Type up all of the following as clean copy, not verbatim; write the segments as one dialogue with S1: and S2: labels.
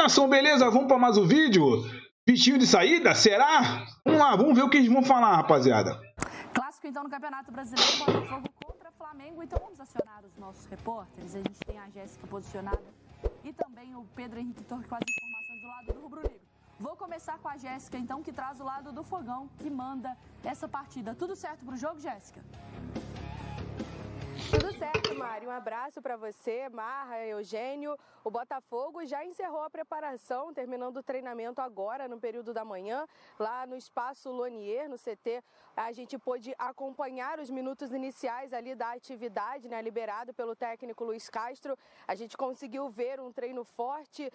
S1: nação, beleza? Vamos para mais um vídeo? Pistinho de saída? Será? Vamos lá, vamos ver o que eles vão falar, rapaziada.
S2: Clássico então no Campeonato Brasileiro, Botafogo contra Flamengo. Então vamos acionar os nossos repórteres. A gente tem a Jéssica posicionada e também o Pedro Henrique Torre com as informações do lado do rubro-negro. Vou começar com a Jéssica então, que traz o lado do Fogão, que manda essa partida. Tudo certo pro jogo, Jéssica?
S3: Tudo certo, Mari. Um abraço para você, Marra, Eugênio. O Botafogo já encerrou a preparação, terminando o treinamento agora, no período da manhã, lá no Espaço Lonier, no CT. A gente pôde acompanhar os minutos iniciais ali da atividade, né, liberado pelo técnico Luiz Castro. A gente conseguiu ver um treino forte,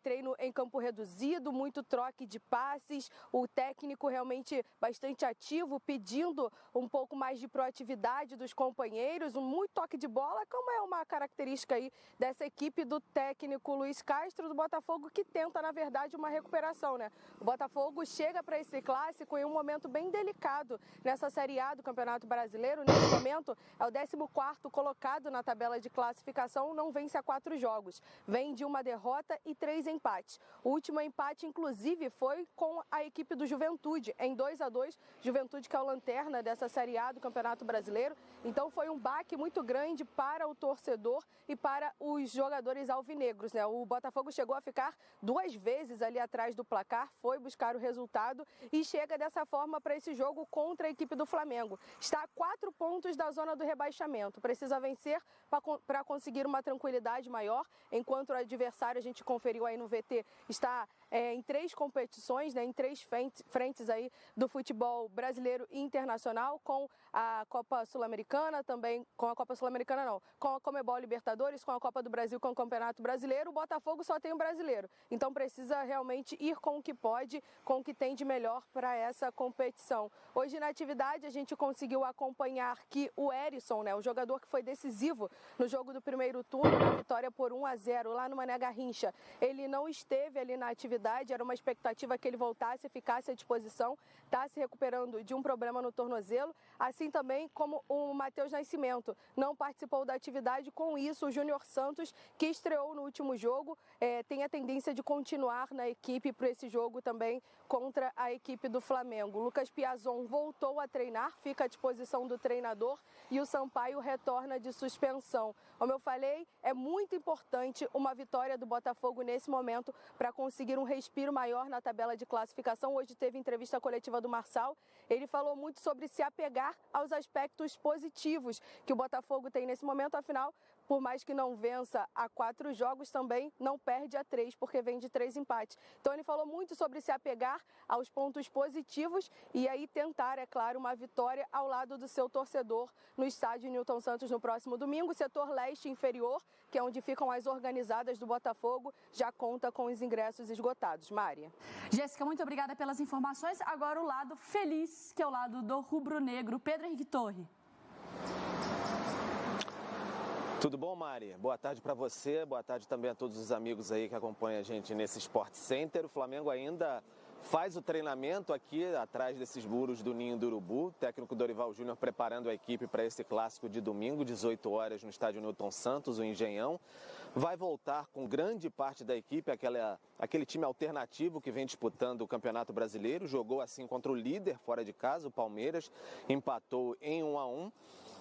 S3: treino em campo reduzido, muito troque de passes. O técnico realmente bastante ativo, pedindo um pouco mais de proatividade dos companheiros, muito toque de bola, como é uma característica aí dessa equipe do técnico Luiz Castro do Botafogo, que tenta, na verdade, uma recuperação, né? O Botafogo chega para esse clássico em um momento bem delicado nessa Série A do Campeonato Brasileiro. Nesse momento, é o 14º colocado na tabela de classificação, não vence há 4 jogos. Vem de uma derrota e 3 empates. O último empate, inclusive, foi com a equipe do Juventude, em 2-2. Juventude, que é o lanterna dessa Série A do Campeonato Brasileiro. Então, foi um baque muito grande para o torcedor e para os jogadores alvinegros, né? O Botafogo chegou a ficar 2 vezes ali atrás do placar, foi buscar o resultado e chega dessa forma para esse jogo contra a equipe do Flamengo. Está a 4 pontos da zona do rebaixamento, precisa vencer para conseguir uma tranquilidade maior, enquanto o adversário, a gente conferiu aí no VT, está em 3 competições, né, em 3 frentes aí do futebol brasileiro e internacional, com a Copa Sul-Americana, também com a Copa Sul-Americana não, com a Comebol Libertadores, com a Copa do Brasil, com o Campeonato Brasileiro. O Botafogo só tem o brasileiro, então precisa realmente ir com o que pode, com o que tem de melhor para essa competição. Hoje na atividade a gente conseguiu acompanhar que o Herisson, né, o jogador que foi decisivo no jogo do primeiro turno, na vitória por 1-0 lá no Mané Garrincha, ele não esteve ali na atividade, era uma expectativa que ele voltasse e ficasse à disposição, está se recuperando de um problema no tornozelo, assim também como o Matheus Nascimento, não participou da atividade. Com isso, o Júnior Santos, que estreou no último jogo, tem a tendência de continuar na equipe para esse jogo também contra a equipe do Flamengo. Lucas Piazon voltou a treinar, fica à disposição do treinador e o Sampaio retorna de suspensão. Como eu falei, é muito importante uma vitória do Botafogo nesse momento para conseguir um respiro maior na tabela de classificação. Hoje teve entrevista coletiva do Marçal, ele falou muito sobre se apegar aos aspectos positivos que o Botafogo tem nesse momento, afinal, por mais que não vença há 4 jogos, também não perde a 3, porque vem de 3 empates. Então ele falou muito sobre se apegar aos pontos positivos e aí tentar, é claro, uma vitória ao lado do seu torcedor no estádio Newton Santos no próximo domingo. O setor leste inferior, que é onde ficam as organizadas do Botafogo, já conta com os ingressos esgotados. Mária.
S2: Jéssica, muito obrigada pelas informações. Agora o lado feliz, que é o lado do rubro-negro. Pedro Henrique Torre.
S4: Tudo bom, Mari? Boa tarde para você, boa tarde também a todos os amigos aí que acompanham a gente nesse Sport Center. O Flamengo ainda faz o treinamento aqui atrás desses muros do Ninho do Urubu. O técnico Dorival Júnior preparando a equipe para esse clássico de domingo, 18 horas no estádio Newton Santos, o Engenhão. Vai voltar com grande parte da equipe, aquele time alternativo que vem disputando o Campeonato Brasileiro. Jogou assim contra o líder fora de casa, o Palmeiras, empatou em 1-1.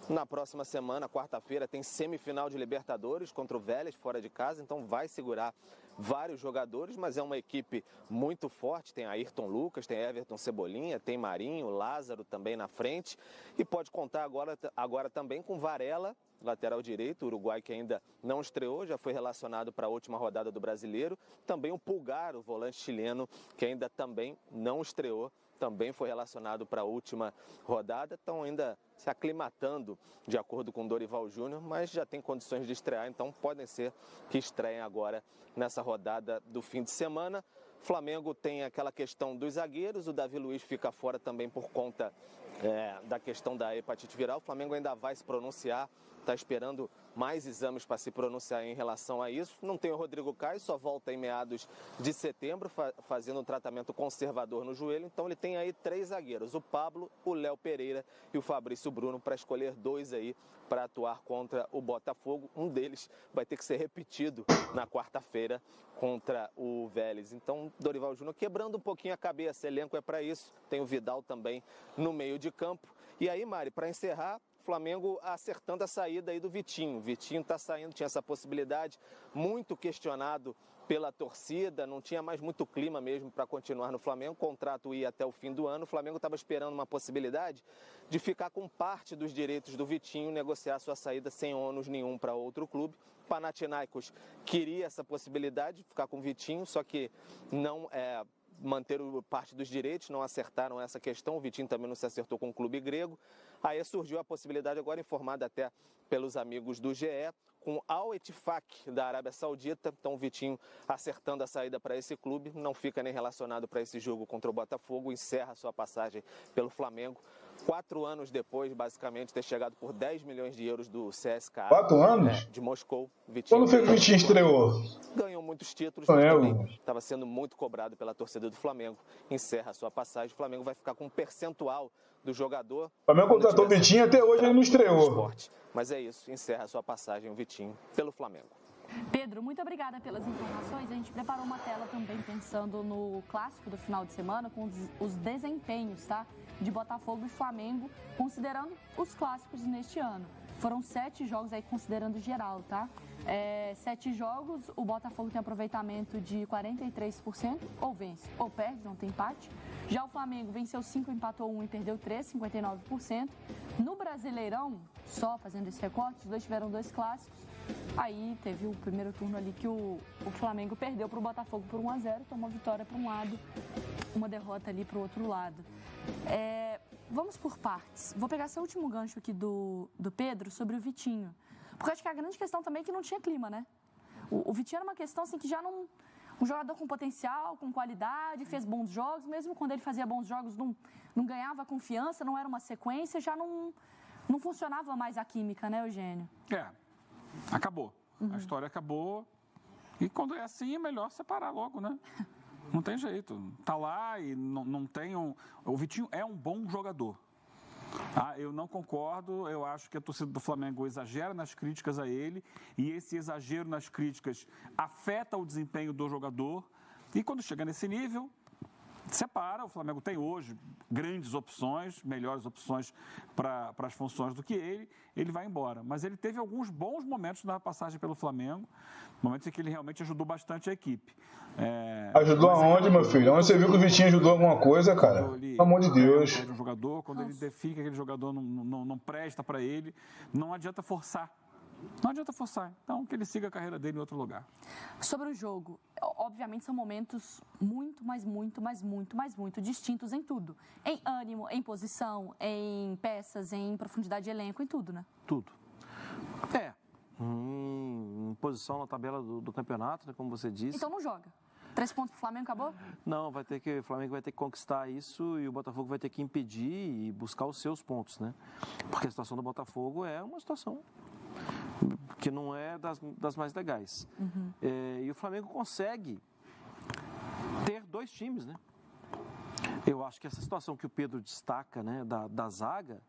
S4: Na próxima semana, quarta-feira, tem semifinal de Libertadores contra o Vélez fora de casa, então vai segurar vários jogadores, mas é uma equipe muito forte. Tem Ayrton Lucas, tem Everton Cebolinha, tem Marinho, Lázaro também na frente, e pode contar agora também com Varela, lateral direito, o uruguai que ainda não estreou, já foi relacionado para a última rodada do Brasileiro. Também o Pulgar, o volante chileno, que ainda também não estreou, também foi relacionado para a última rodada. Estão ainda se aclimatando, de acordo com Dorival Júnior, mas já tem condições de estrear, então podem ser que estreiem agora nessa rodada do fim de semana. Flamengo tem aquela questão dos zagueiros, o Davi Luiz fica fora também por conta da questão da hepatite viral. O Flamengo ainda vai se pronunciar está esperando mais exames para se pronunciar em relação a isso. Não tem o Rodrigo Caio, só volta em meados de setembro, fazendo um tratamento conservador no joelho. Então ele tem aí 3 zagueiros, o Pablo, o Léo Pereira e o Fabrício Bruno, para escolher 2 aí para atuar contra o Botafogo. Um deles vai ter que ser repetido na quarta-feira contra o Vélez. Então, Dorival Júnior quebrando um pouquinho a cabeça, elenco é para isso. Tem o Vidal também no meio de campo. E aí, Mari, para encerrar, Flamengo acertando a saída aí do Vitinho. Vitinho está saindo, tinha essa possibilidade, muito questionado pela torcida, não tinha mais muito clima mesmo para continuar no Flamengo, o contrato ia até o fim do ano, o Flamengo estava esperando uma possibilidade de ficar com parte dos direitos do Vitinho, negociar sua saída sem ônus nenhum para outro clube. Panathinaikos queria essa possibilidade de ficar com o Vitinho, só que não manter parte dos direitos, não acertaram essa questão, o Vitinho também não se acertou com o clube grego. Aí surgiu a possibilidade, agora informada até pelos amigos do GE, com Al Ettifaq da Arábia Saudita. Então o Vitinho acertando a saída para esse clube, não fica nem relacionado para esse jogo contra o Botafogo, encerra sua passagem pelo Flamengo. 4 anos depois, basicamente, de ter chegado por 10 milhões de euros do CSKA
S1: 4 anos?
S4: de Moscou. Vitinho,
S1: Quando foi que o Vitinho estreou?
S4: Ganhou muitos títulos, mas também estava sendo muito cobrado pela torcida do Flamengo. Encerra a sua passagem, o Flamengo vai ficar com um percentual do jogador.
S1: O Flamengo contratou o Vitinho, até hoje ele não estreou.
S4: Mas é isso, encerra a sua passagem o Vitinho pelo Flamengo.
S2: Pedro, muito obrigada pelas informações. A gente preparou uma tela também pensando no clássico do final de semana, com os desempenhos, tá? De Botafogo e Flamengo, considerando os clássicos neste ano. Foram 7 jogos aí, considerando geral, tá? 7 jogos, o Botafogo tem aproveitamento de 43%, ou vence, ou perde, não tem empate. Já o Flamengo venceu 5, empatou 1 e perdeu 3, 59%. No Brasileirão, só fazendo esse recorte, os dois tiveram 2 clássicos. Aí teve o primeiro turno ali que o Flamengo perdeu para o Botafogo por 1-0, tomou vitória para um lado, uma derrota ali para o outro lado. Vamos por partes. Vou pegar esse último gancho aqui do Pedro sobre o Vitinho. Porque acho que a grande questão também é que não tinha clima, né? O Vitinho era uma questão assim que já não... Um jogador com potencial, com qualidade, fez bons jogos, mesmo quando ele fazia bons jogos não ganhava confiança, não era uma sequência, já não funcionava mais a química, né, Eugênio?
S5: Acabou. A história acabou. E quando é assim, é melhor separar logo, né? Não tem jeito. Tá lá e não tem um... O Vitinho é um bom jogador. Eu não concordo, eu acho que a torcida do Flamengo exagera nas críticas a ele e esse exagero nas críticas afeta o desempenho do jogador e quando chega nesse nível, separa. O Flamengo tem hoje grandes opções, melhores opções para as funções do que ele vai embora. Mas ele teve alguns bons momentos na passagem pelo Flamengo, momentos em que ele realmente ajudou bastante a equipe.
S1: Ajudou aonde, meu filho? Onde você viu que o Vitinho ajudou alguma coisa, cara? Pelo amor de Deus.
S5: Um jogador, quando ele define que aquele jogador não presta para ele, não adianta forçar. Não adianta forçar. Então, que ele siga a carreira dele em outro lugar.
S2: Sobre o jogo, obviamente são momentos muito distintos em tudo. Em ânimo, em posição, em peças, em profundidade de elenco, em tudo, né?
S6: Tudo. Em posição na tabela do campeonato, né, como você disse.
S2: Então não joga. 3 pontos pro Flamengo, acabou?
S6: Não, o Flamengo vai ter que conquistar isso e o Botafogo vai ter que impedir e buscar os seus pontos, né? Porque a situação do Botafogo é uma situação que não é das mais legais. E o Flamengo consegue ter 2 times, né? Eu acho que essa situação que o Pedro destaca, né, da zaga,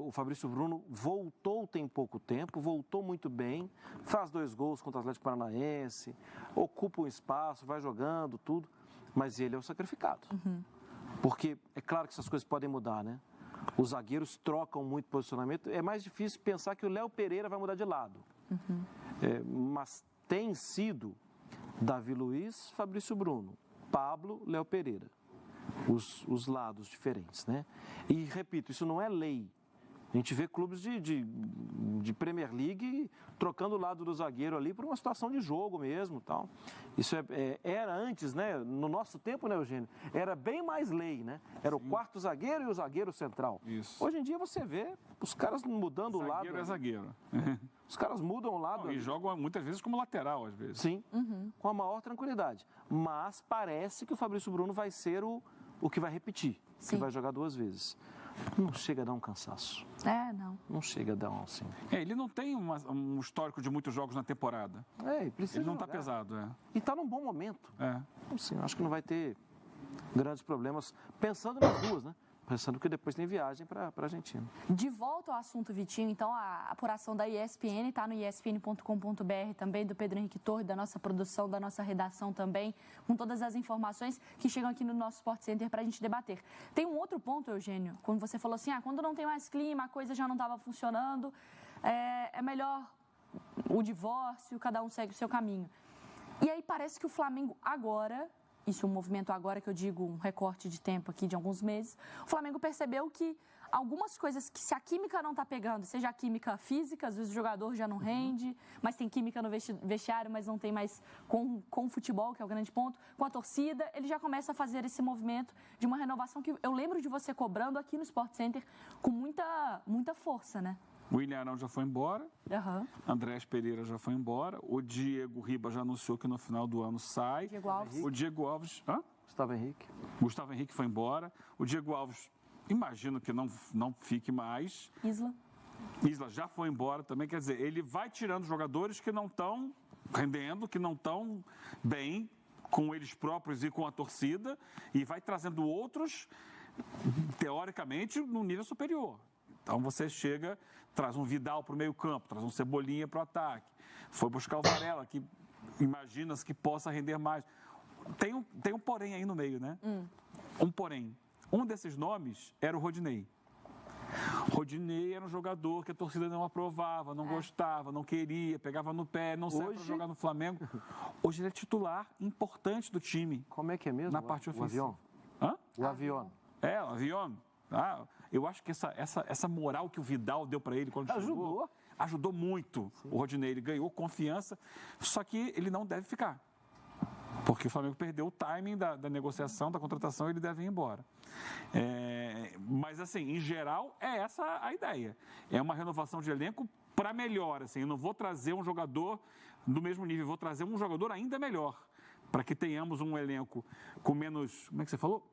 S6: o Fabrício Bruno voltou tem pouco tempo, voltou muito bem, faz 2 gols contra o Atlético Paranaense, ocupa um espaço, vai jogando, tudo, mas ele é o sacrificado. Porque é claro que essas coisas podem mudar, né? Os zagueiros trocam muito posicionamento. É mais difícil pensar que o Léo Pereira vai mudar de lado. Mas tem sido Davi Luiz, Fabrício Bruno, Pablo, Léo Pereira. Os lados diferentes, né? E, repito, isso não é lei. A gente vê clubes de Premier League trocando o lado do zagueiro ali por uma situação de jogo mesmo, tal. Isso era antes, né? No nosso tempo, né, Eugênio? Era bem mais lei, né? Era o quarto zagueiro e o zagueiro central.
S5: Isso.
S6: Hoje em dia você vê os caras mudando o lado.
S5: Zagueiro é zagueiro.
S6: Os caras mudam o lado.
S5: E jogam muitas vezes como lateral, às vezes.
S6: Sim, com a maior tranquilidade. Mas parece que o Fabrício Bruno vai ser o que vai repetir, que vai jogar 2 vezes. não chega a dar um cansaço.
S3: Não.
S6: Não chega a dar um assim.
S5: Ele não tem um histórico de muitos jogos na temporada.
S6: Ele precisa
S5: Ele não está
S6: jogar.
S5: pesado,
S6: E está num bom momento.
S5: É.
S6: Acho que não vai ter grandes problemas. Pensando nas duas, né? Pensando que depois tem viagem para a Argentina.
S3: De volta ao assunto Vitinho, então a apuração da ESPN está no espn.com.br também, do Pedro Henrique Torres, da nossa produção, da nossa redação também, com todas as informações que chegam aqui no nosso Sport Center para a gente debater. Tem um outro ponto, Eugênio, quando você falou assim, quando não tem mais clima, a coisa já não estava funcionando, é melhor o divórcio, cada um segue o seu caminho. E aí parece que o Flamengo agora... Isso é um movimento agora que eu digo, um recorte de tempo aqui de alguns meses. O Flamengo percebeu que algumas coisas que se a química não está pegando, seja a química física, às vezes o jogador já não rende, mas tem química no vestiário, mas não tem mais com o futebol, que é o grande ponto, com a torcida, ele já começa a fazer esse movimento de uma renovação que eu lembro de você cobrando aqui no Sport Center com muita força, né?
S5: O William Arão já foi embora,
S3: Uhum.
S5: Andrés Pereira já foi embora, o Diego Ribas já anunciou que no final do ano sai.
S3: Diego Alves.
S5: O Diego Alves... Gustavo Henrique foi embora. O Diego Alves, imagino que não fique mais. Isla já foi embora também, quer dizer, ele vai tirando jogadores que não estão rendendo, que não estão bem com eles próprios e com a torcida, e vai trazendo outros, teoricamente, no nível superior. Então você chega, traz um Vidal para o meio campo, traz um Cebolinha para o ataque, foi buscar o Varela, que imagina-se que possa render mais. Tem um porém aí no meio, né? Um porém. Um desses nomes era o Rodinei. Rodinei era um jogador que a torcida não aprovava, não gostava, não queria, pegava no pé, não saiu para jogar no Flamengo. Hoje ele é titular importante do time.
S6: Como é que é mesmo?
S5: Na parte ofensiva.
S6: O avião.
S5: O avião. Eu acho que essa moral que o Vidal deu para ele quando chegou, ajudou muito. Sim. O Rodinei, ele ganhou confiança, só que ele não deve ficar. Porque o Flamengo perdeu o timing da negociação, da contratação, e ele deve ir embora. Mas, assim, em geral, é essa a ideia. É uma renovação de elenco para melhor. Assim, eu não vou trazer um jogador do mesmo nível, vou trazer um jogador ainda melhor, para que tenhamos um elenco com menos... Como é que você falou?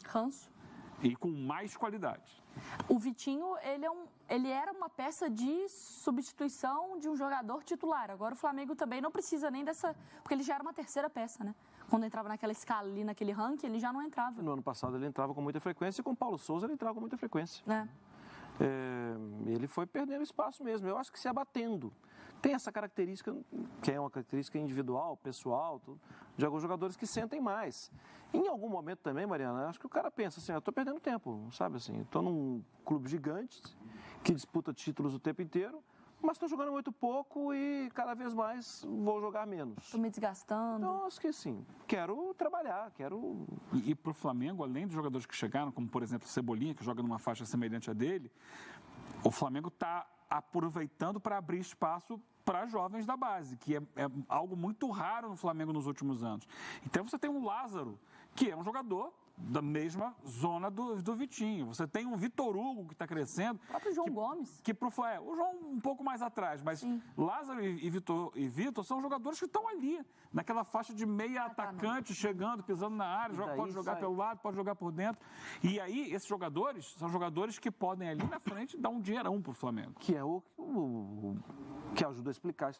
S3: Ranço.
S5: E com mais qualidade.
S3: O Vitinho, ele era uma peça de substituição de um jogador titular. Agora o Flamengo também não precisa nem dessa... Porque ele já era uma terceira peça, né? Quando entrava naquela escala ali, naquele ranking, ele já não entrava.
S6: No ano passado ele entrava com muita frequência e com o Paulo Souza ele entrava com muita frequência. Ele foi perdendo espaço mesmo. Eu acho que se abatendo. Tem essa característica, que é uma característica individual, pessoal, de alguns jogadores que sentem mais. Em algum momento também, Mariana, acho que o cara pensa assim, eu estou perdendo tempo, sabe assim, estou num clube gigante que disputa títulos o tempo inteiro, mas estou jogando muito pouco e cada vez mais vou jogar menos.
S3: Estou me desgastando.
S6: Então, acho que sim, quero trabalhar, quero...
S5: E para o Flamengo, além dos jogadores que chegaram, como por exemplo o Cebolinha, que joga numa faixa semelhante à dele, o Flamengo está aproveitando para abrir espaço para jovens da base, que é algo muito raro no Flamengo nos últimos anos. Então você tem um Lázaro, que é um jogador da mesma zona do Vitinho. Você tem um Vitor Hugo que está crescendo.
S3: O próprio João Gomes.
S5: O João um pouco mais atrás, mas sim. Lázaro e Vitor são jogadores que estão ali, naquela faixa de meia atacante, chegando, pisando na área, pode jogar pelo lado, pode jogar por dentro. E aí, esses jogadores são jogadores que podem ali na frente dar um dinheirão para o Flamengo.
S6: Que é o que ajuda a explicar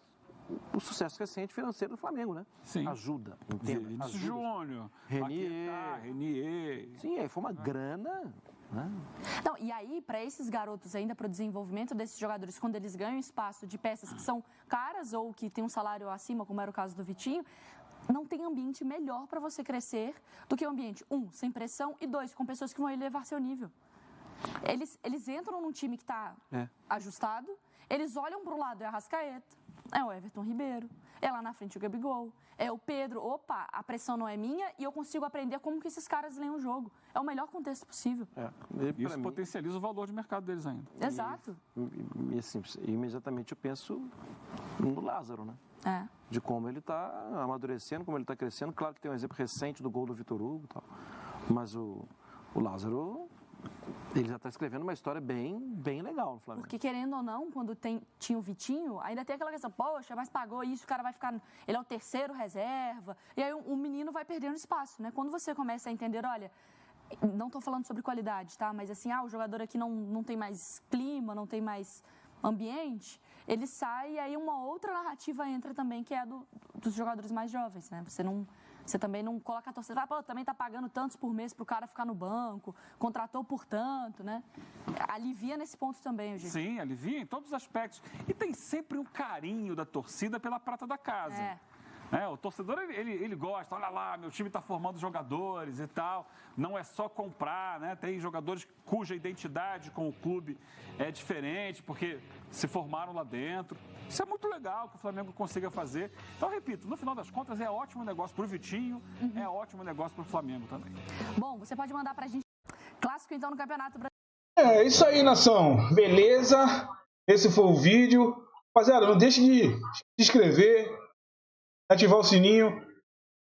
S6: o sucesso recente financeiro do Flamengo, né?
S5: Sim.
S6: Ajuda, entenda.
S5: Júnior, Renier.
S6: Sim, aí foi uma grana, né?
S3: Não, e aí, para esses garotos ainda, para o desenvolvimento desses jogadores, quando eles ganham espaço de peças que são caras ou que têm um salário acima, como era o caso do Vitinho, não tem ambiente melhor para você crescer do que o ambiente, 1, sem pressão, e 2, com pessoas que vão elevar seu nível. Eles entram num time que está ajustado, eles olham para o lado, é a Arrascaeta, é o Everton Ribeiro, é lá na frente o Gabigol, é o Pedro. Opa, a pressão não é minha e eu consigo aprender como que esses caras leem o jogo. É o melhor contexto possível.
S5: Isso potencializa o valor de mercado deles ainda.
S3: Exato.
S6: E assim, imediatamente eu penso no Lázaro, né? De como ele está amadurecendo, como ele está crescendo. Claro que tem um exemplo recente do gol do Vitor Hugo e tal. Mas o Lázaro... Ele já está escrevendo uma história bem legal no Flamengo.
S3: Porque, querendo ou não, quando tinha o Vitinho, ainda tem aquela questão, poxa, mas pagou isso, o cara vai ficar... Ele é o terceiro reserva. E aí o menino vai perdendo espaço, né? Quando você começa a entender, olha,
S2: Não estou falando sobre qualidade, tá? Mas assim, o jogador aqui não tem mais clima, não tem mais ambiente, ele sai e aí uma outra narrativa entra também, que é a dos jogadores mais jovens, né? Você também não coloca a torcida, também está pagando tantos por mês para o cara ficar no banco, contratou por tanto, né? Alivia nesse ponto também, Eugênio.
S5: Sim, alivia em todos os aspectos. E tem sempre um carinho da torcida pela prata da casa. O torcedor, ele gosta, olha lá, meu time está formando jogadores e tal. Não é só comprar, né? Tem jogadores cuja identidade com o clube é diferente, porque se formaram lá dentro. Isso é muito legal que o Flamengo consiga fazer. Então, repito, no final das contas, é ótimo negócio para o Vitinho, é ótimo negócio para o Flamengo também.
S2: Bom, você pode mandar para a gente clássico, então, no Campeonato Brasileiro.
S1: É isso aí, nação. Beleza? Esse foi o vídeo. Rapaziada, não deixe de se inscrever, ativar o sininho.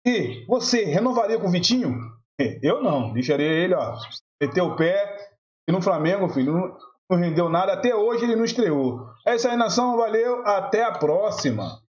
S1: E você renovaria com o Vitinho? Eu não. Deixaria ele, meter o pé. E no Flamengo, filho, não rendeu nada. Até hoje ele não estreou. É isso aí, nação. Valeu. Até a próxima.